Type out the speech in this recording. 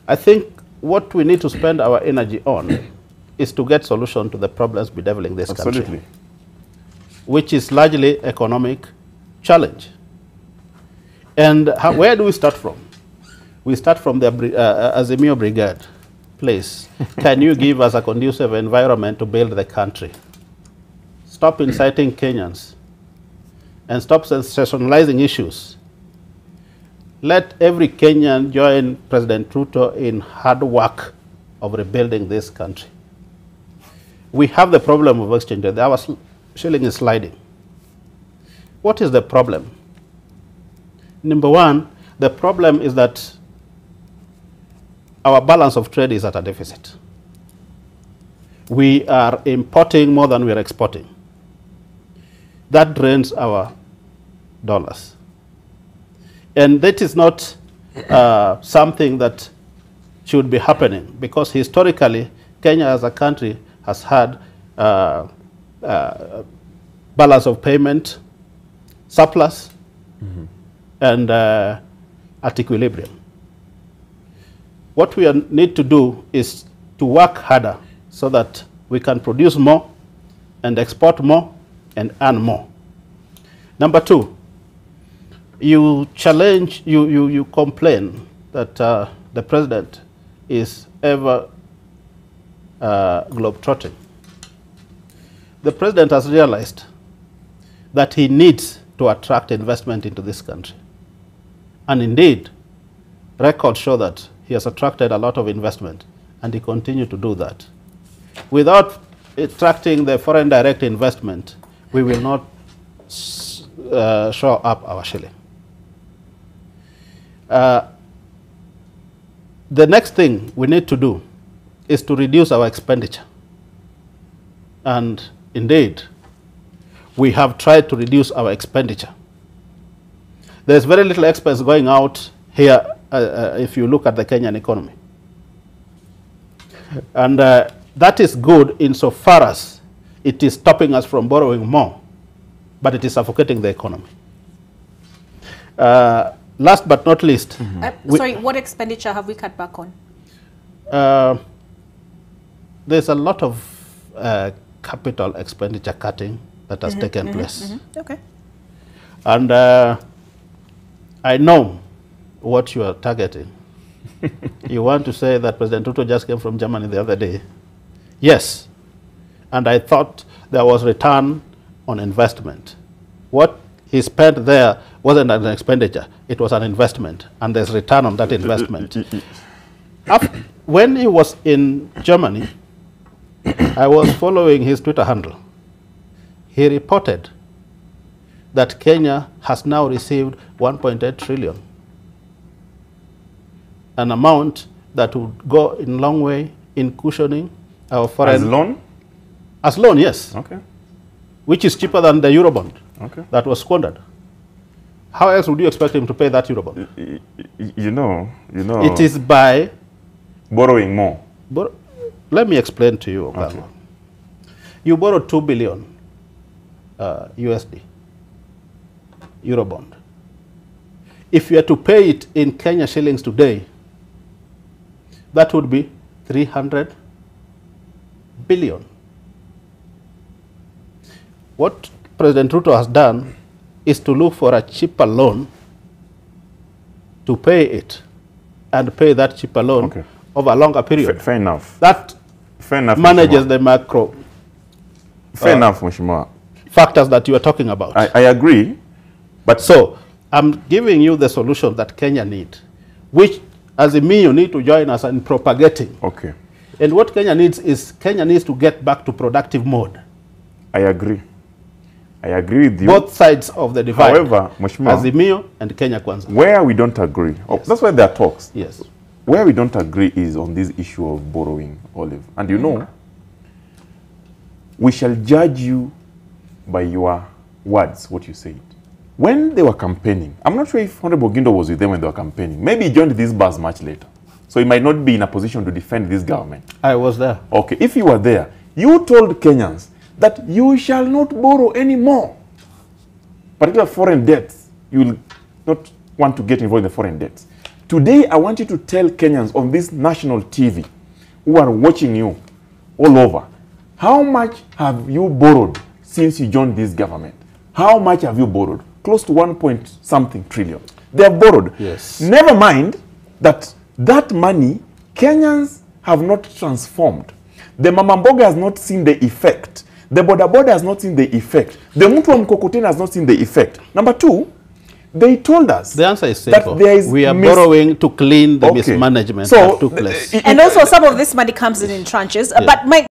I think what we need to spend our energy on is to get solution to the problems bedeviling this country, which is largely economic challenge. And where do we start from? We start from the Azimio Brigade. Please, can you give us a conducive environment to build the country? Stop inciting Kenyans and stop sensationalizing issues. Let every Kenyan join President Ruto in hard work of rebuilding this country. We have the problem of exchange rate. Our shilling is sliding. What is the problem? Number one, the problem is that our balance of trade is at a deficit. We are importing more than we are exporting. That drains our dollars. And that is not something that should be happening, because historically, Kenya as a country has had balance of payment, surplus, and at equilibrium. What we need to do is to work harder so that we can produce more and export more and earn more. Number two, you complain that the president is ever globetrotting. The president has realized that he needs to attract investment into this country. And indeed, records show that he has attracted a lot of investment, and he continues to do that. Without attracting the foreign direct investment, we will not show up our shilling. The next thing we need to do is to reduce our expenditure. And indeed, we have tried to reduce our expenditure. There's very little expense going out here if you look at the Kenyan economy. And that is good insofar as it is stopping us from borrowing more, but it is suffocating the economy. Last but not least. Sorry, what expenditure have we cut back on? There's a lot of capital expenditure cutting that has taken place. Okay. And I know what you are targeting. You want to say that President Ruto just came from Germany the other day. Yes. And I thought there was return on investment. What he spent there wasn't an expenditure, it was an investment, and there's return on that investment. When he was in Germany, I was following his Twitter handle. He reported that Kenya has now received 1.8 trillion, an amount that would go in a long way in cushioning our foreign... As loan? As loan, yes. Okay. Which is cheaper than the Eurobond that was squandered. How else would you expect him to pay that Eurobond? You know. It is by... borrowing more. Let me explain to you, Ogindo. Okay. You borrowed 2 billion USD, Eurobond. If you are to pay it in Kenya shillings today, that would be 300 billion. What President Ruto has done is to look for a cheaper loan to pay it, and pay that cheaper loan over a longer period. Fair enough. That manages Mheshimiwa. the macro Fair enough, Mheshimiwa. factors that you are talking about. I agree, but so I'm giving you the solution that Kenya needs, which as a me you need to join us in propagating. Okay. And what Kenya needs is Kenya needs to get back to productive mode. I agree. I agree with you. Both sides of the divide. However, Mheshimiwa, Azimio and Kenya Kwanza. where we don't agree, that's why there are talks. Yes. Where we don't agree is on this issue of borrowing, Olive. And you know, we shall judge you by your words, what you said. When they were campaigning, I'm not sure if Honorable Ogindo was with them when they were campaigning. Maybe he joined this bus much later. So he might not be in a position to defend this government. I was there. Okay, if you were there, you told Kenyans that you shall not borrow any more. Particularly foreign debts. You will not want to get involved in the foreign debts. Today, I want you to tell Kenyans on this national TV who are watching you all over, how much have you borrowed since you joined this government? How much have you borrowed? Close to 1.something trillion. They have borrowed. Yes. Never mind that money, Kenyans have not transformed. The Mama Mboga has not seen the effect. The Boda Boda has not seen the effect. The Mtu wa Mkokoteni has not seen the effect. Number two, they told us the answer is simple. that there is we are borrowing to clean the mismanagement that took place. And also some of this money comes in tranches. Yeah. But my